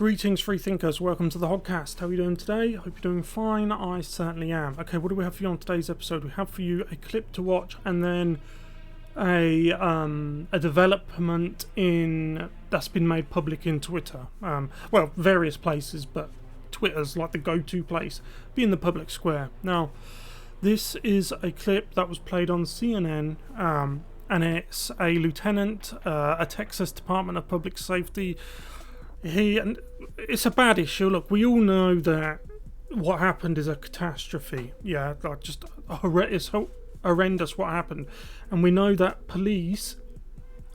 Greetings, free thinkers. Welcome to the Hoggcast. How are you doing today? Hope you're doing fine. I certainly am. Okay, what do we have for you on today's episode? We have for you a clip to watch and then a development that's been made public in Twitter. Well, various places, but Twitter's like the go-to place, being the public square. Now, this is a clip that was played on CNN, and it's a lieutenant, a Texas Department of Public Safety. And it's a bad issue. Look, we all know that what happened is a catastrophe. Yeah, like just it's horrendous what happened. And we know that police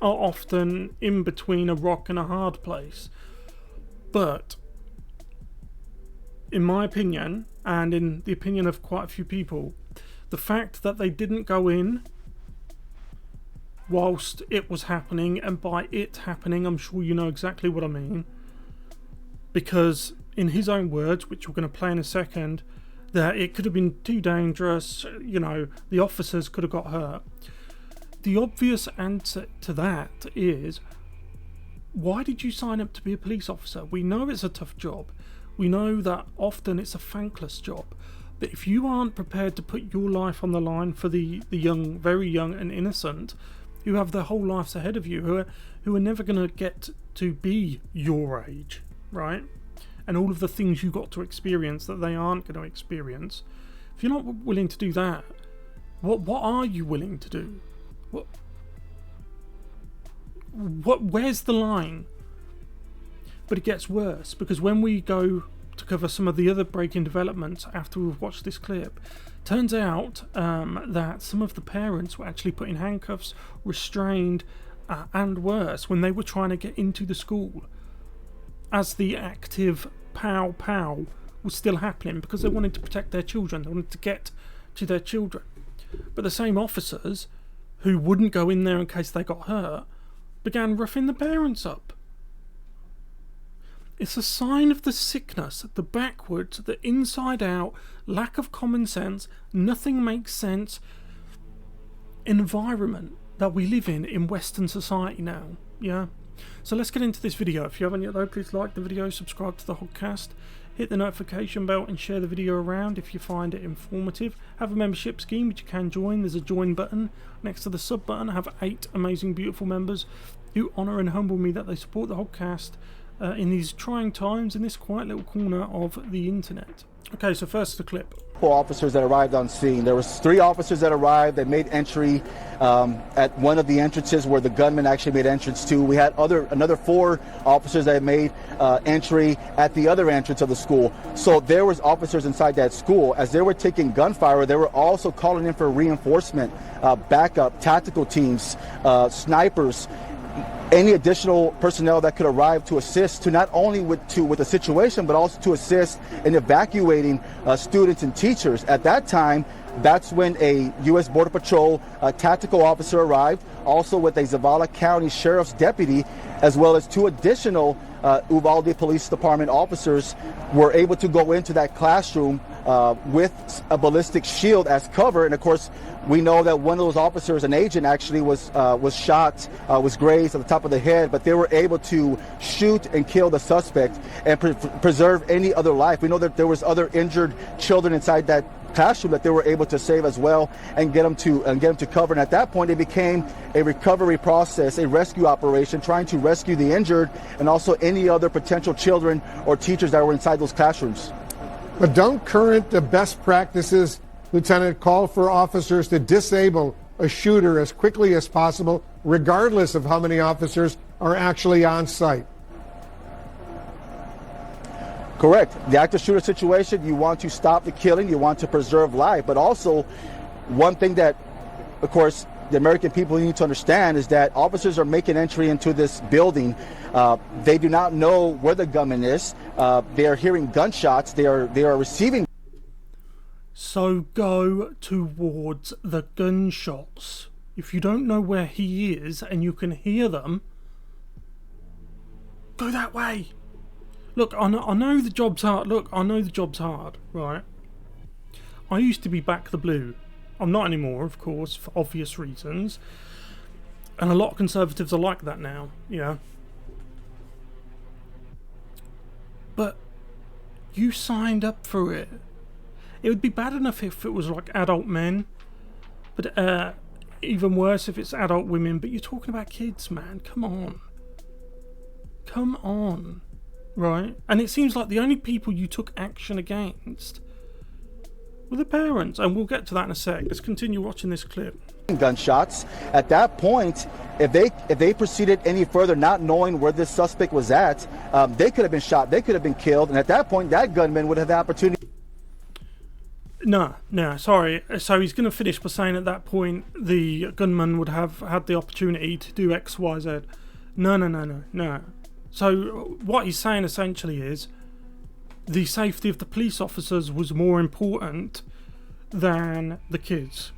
are often in between a rock and a hard place. But in my opinion, and in the opinion of quite a few people, the fact that they didn't go in whilst it was happening, and by it happening, I'm sure you know exactly what I mean. Because in his own words, which we're going to play in a second, that it could have been too dangerous, you know, the officers could have got hurt. The obvious answer to that is, why did you sign up to be a police officer? We know it's a tough job. We know that often it's a thankless job. But if you aren't prepared to put your life on the line for the young, very young and innocent, who have their whole lives ahead of you, who are never going to get to be your age, right? And all of the things you got to experience that they aren't going to experience. If you're not willing to do that, what are you willing to do? Where's the line? But it gets worse, because when we go to cover some of the other breaking developments after we've watched this clip, turns out that some of the parents were actually put in handcuffs, restrained, and worse, when they were trying to get into the school, as the active pow was still happening, because they wanted to protect their children. They wanted to get to their children. But the same officers who wouldn't go in there in case they got hurt began roughing the parents up. It's a sign of the sickness, the backwards, the inside out, lack of common sense, nothing makes sense environment that we live in Western society now. Yeah? So let's get into this video. If you haven't yet though, please like the video, subscribe to the Hoggcast, hit the notification bell and share the video around if you find it informative. Have a membership scheme which you can join. There's a join button next to the sub button. I have 8 amazing, beautiful members who honour and humble me that they support the Hoggcast in these trying times in this quiet little corner of the internet. Okay, so first the clip. 4 officers that arrived on scene. There was 3 officers that arrived. They made entry at one of the entrances where the gunman actually made entrance to. We had another 4 officers that made entry at the other entrance of the school. So there was officers inside that school. As they were taking gunfire, they were also calling in for reinforcement, backup, tactical teams, snipers, any additional personnel that could arrive to assist, to not only with the situation, but also to assist in evacuating students and teachers. At that time, that's when a U.S. Border Patrol tactical officer arrived, also with a Zavala County Sheriff's deputy, as well as 2 additional Uvalde Police Department officers were able to go into that classroom with a ballistic shield as cover. And of course, we know that one of those officers, an agent, actually was shot, was grazed at the top of the head, but they were able to shoot and kill the suspect and preserve any other life. We know that there was other injured children inside that classroom that they were able to save as well and get them to cover. And at that point, it became a recovery process, a rescue operation, trying to rescue the injured and also any other potential children or teachers that were inside those classrooms. But don't current best practices, Lieutenant, call for officers to disable a shooter as quickly as possible, regardless of how many officers are actually on site? Correct. The active shooter situation, you want to stop the killing, you want to preserve life, but also one thing that, of course, the American people need to understand is that officers are making entry into this building. They do not know where the gunman is. They are hearing gunshots. They are receiving. So go towards the gunshots. If you don't know where he is and you can hear them, go that way. Look, I know the job's hard. Look, I know the job's hard, right? I used to be back the blue. I'm not anymore, of course, for obvious reasons. And a lot of conservatives are like that now, yeah. You signed up for it. It would be bad enough if it was like adult men, but even worse if it's adult women. But you're talking about kids, man. Come on, right? And it seems like the only people you took action against were the parents, and we'll get to that in a sec. Let's continue watching this clip. Gunshots. At that point, if they proceeded any further, not knowing where this suspect was at, they could have been shot. They could have been killed, and at that point, that gunman would have the opportunity. No, sorry. So he's going to finish by saying at that point the gunman would have had the opportunity to do X, Y, Z. No. So what he's saying essentially is the safety of the police officers was more important than the kids.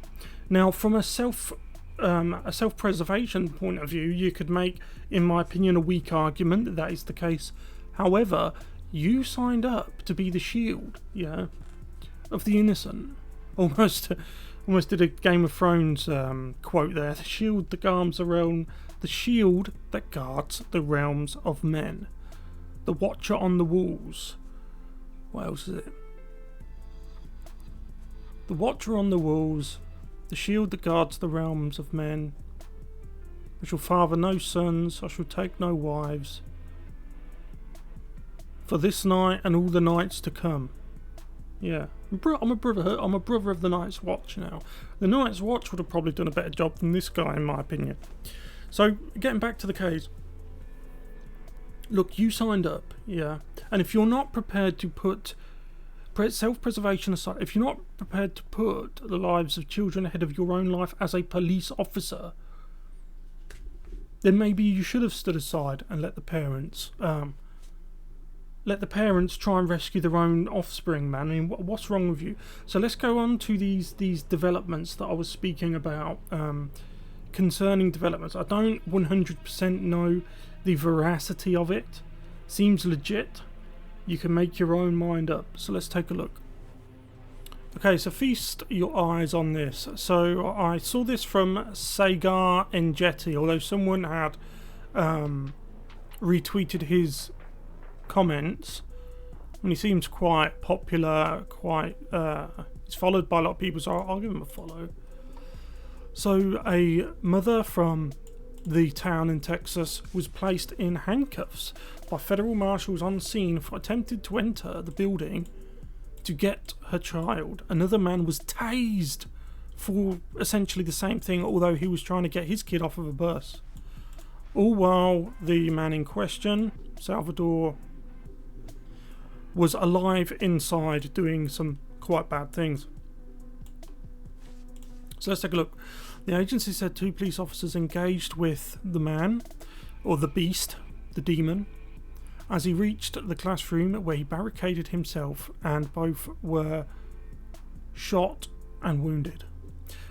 Now, from a self-preservation point of view, you could make, in my opinion, a weak argument that that is the case. However, you signed up to be the shield, of the innocent. Almost did a Game of Thrones quote there. The shield that guards the realms of men. The watcher on the walls. What else is it? The watcher on the walls. The shield that guards the realms of men. I shall father no sons. I shall take no wives. For this night and all the nights to come. Yeah, I'm a brother of the Night's Watch now. The Night's Watch would have probably done a better job than this guy, in my opinion. So, getting back to the case. Look, you signed up, and if you're not prepared to put self-preservation aside, if you're not prepared to put the lives of children ahead of your own life as a police officer, then maybe you should have stood aside and let the parents try and rescue their own offspring, man. I mean, what's wrong with you? So let's go on to these developments that I was speaking about, concerning developments. I don't 100% know the veracity of it. Seems legit. You can make your own mind up. So let's take a look. Okay, so feast your eyes on this. So I saw this from Sagar Enjeti, although someone had retweeted his comments, and he seems quite popular, he's followed by a lot of people, so I'll give him a follow. So a mother from the town in Texas was placed in handcuffs by federal marshals on scene for attempting to enter the building to get her child. Another man was tased for essentially the same thing, although he was trying to get his kid off of a bus. All while the man in question, Salvador, was alive inside doing some quite bad things. So let's take a look. The agency said 2 police officers engaged with the man, or the beast, the demon, as he reached the classroom where he barricaded himself, and both were shot and wounded.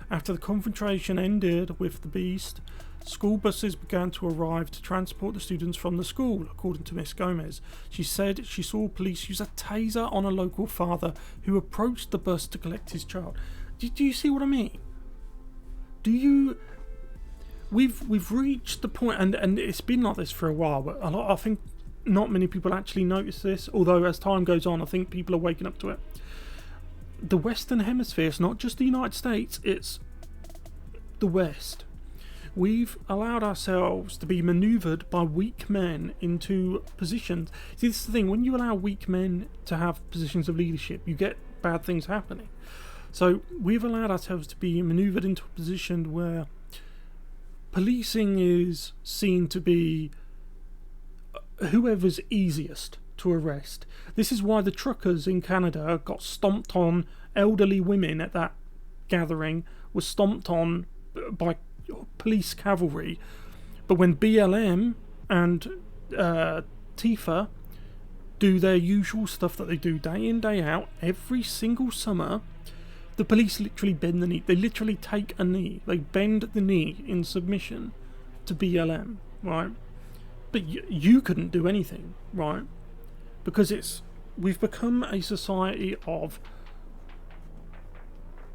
After the confrontation ended with the beast, school buses began to arrive to transport the students from the school, according to Miss Gomez. She said she saw police use a taser on a local father who approached the bus to collect his child. Do you see what I mean? We've reached the point, and it's been like this for a while, but I think not many people actually notice this, although as time goes on I think people are waking up to it. The Western Hemisphere, it's not just the United States, it's the West. We've allowed ourselves to be manoeuvred by weak men into positions. See, this is the thing, when you allow weak men to have positions of leadership, you get bad things happening. So we've allowed ourselves to be manoeuvred into a position where policing is seen to be whoever's easiest to arrest. This is why the truckers in Canada got stomped on. Elderly women at that gathering were stomped on by police cavalry. But when BLM and Tifa do their usual stuff that they do day in, day out, every single summer, the police literally bend the knee. They literally take a knee. They bend the knee in submission to BLM, right? But you couldn't do anything, right? Because we've become a society of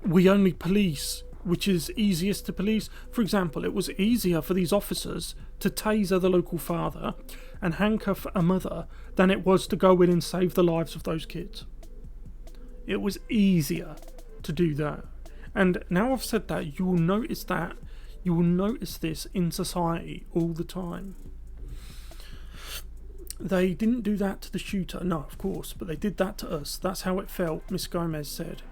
we only police which is easiest to police. For example, it was easier for these officers to taser the local father and handcuff a mother than it was to go in and save the lives of those kids. It was easier to do that. And now I've said that, you will notice this in society all the time. They didn't do that to the shooter, no, of course, but they did that to us. That's how it felt, Miss Gomez said.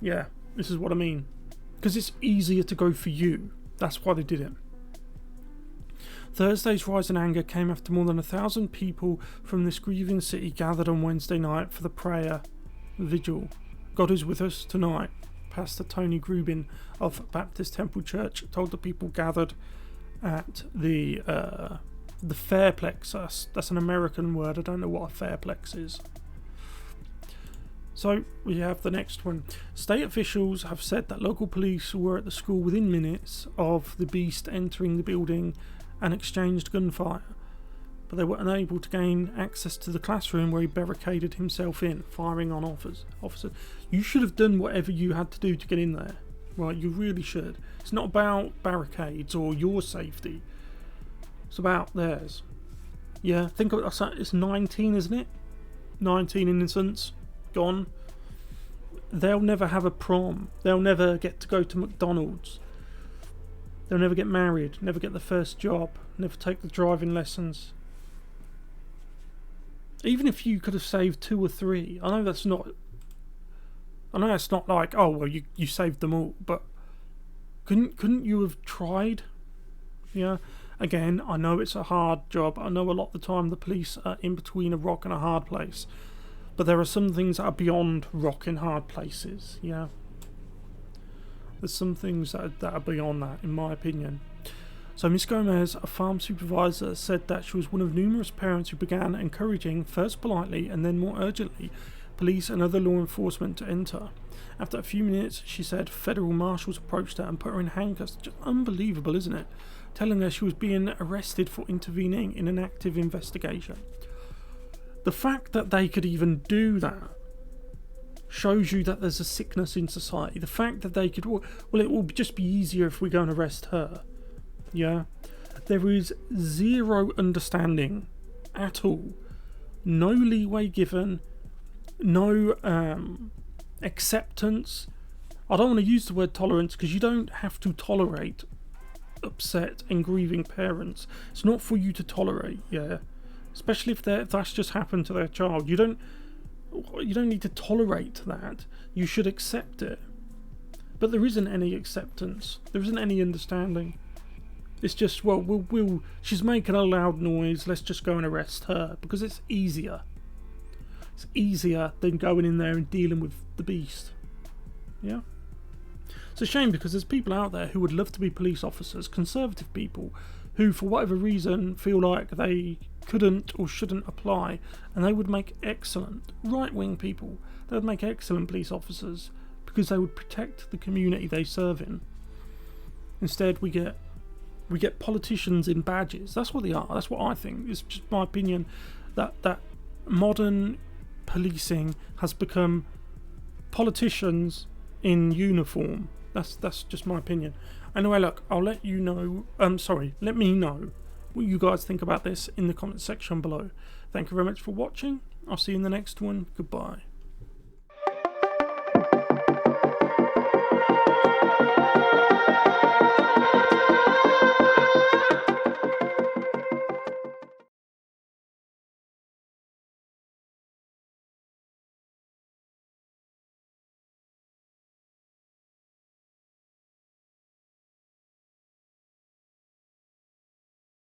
Yeah, this is what I mean. Because it's easier to go for you. That's why they did it. Thursday's rise in anger came after more than 1,000 people from this grieving city gathered on Wednesday night for the prayer vigil. God is with us tonight, Pastor Tony Grubin of Baptist Temple Church told the people gathered at the Fairplex. That's an American word. I don't know what a Fairplex is. So we have the next one. State officials have said that local police were at the school within minutes of the beast entering the building and exchanged gunfire, but they were unable to gain access to the classroom where he barricaded himself in, firing on officers. You should have done whatever you had to do to get in there. Right, you really should. It's not about barricades or your safety. It's about theirs. Yeah, think of it. It's 19, isn't it? 19 innocents gone. They'll never have a prom. They'll never get to go to McDonald's. They'll never get married, never get the first job, never take the driving lessons. Even if you could have saved 2 or 3, I know it's not like, oh well, you saved them all, but couldn't you have tried? Yeah. Again, I know it's a hard job. I know a lot of the time the police are in between a rock and a hard place, but there are some things that are beyond rock and hard places. Yeah. There's some things that are beyond that, in my opinion. So Miss Gomez, a farm supervisor, said that she was one of numerous parents who began encouraging, first politely and then more urgently, police and other law enforcement to enter. After a few minutes, she said federal marshals approached her and put her in handcuffs. Just unbelievable, isn't it? Telling her she was being arrested for intervening in an active investigation. The fact that they could even do that shows you that there's a sickness in society. The fact that they could, well, it will just be easier if we go and arrest her. Yeah, there is zero understanding at all, no leeway given, no acceptance. I don't want to use the word tolerance because you don't have to tolerate upset and grieving parents. It's not for you to tolerate. Yeah, especially if that's just happened to their child. You don't need to tolerate that. You should accept it. But there isn't any acceptance. There isn't any understanding. It's just, well, she's making a loud noise, let's just go and arrest her, because it's easier. It's easier than going in there and dealing with the beast. Yeah? It's a shame because there's people out there who would love to be police officers, conservative people, who for whatever reason feel like they couldn't or shouldn't apply, and they would make excellent right-wing people. They would make excellent police officers because they would protect the community they serve in. Instead, we get politicians in badges. That's what they are. That's what I think. It's just my opinion that modern policing has become politicians in uniform. That's just my opinion. Anyway, look, I'll let you know. Let me know what you guys think about this in the comment section below. Thank you very much for watching. I'll see you in the next one. Goodbye.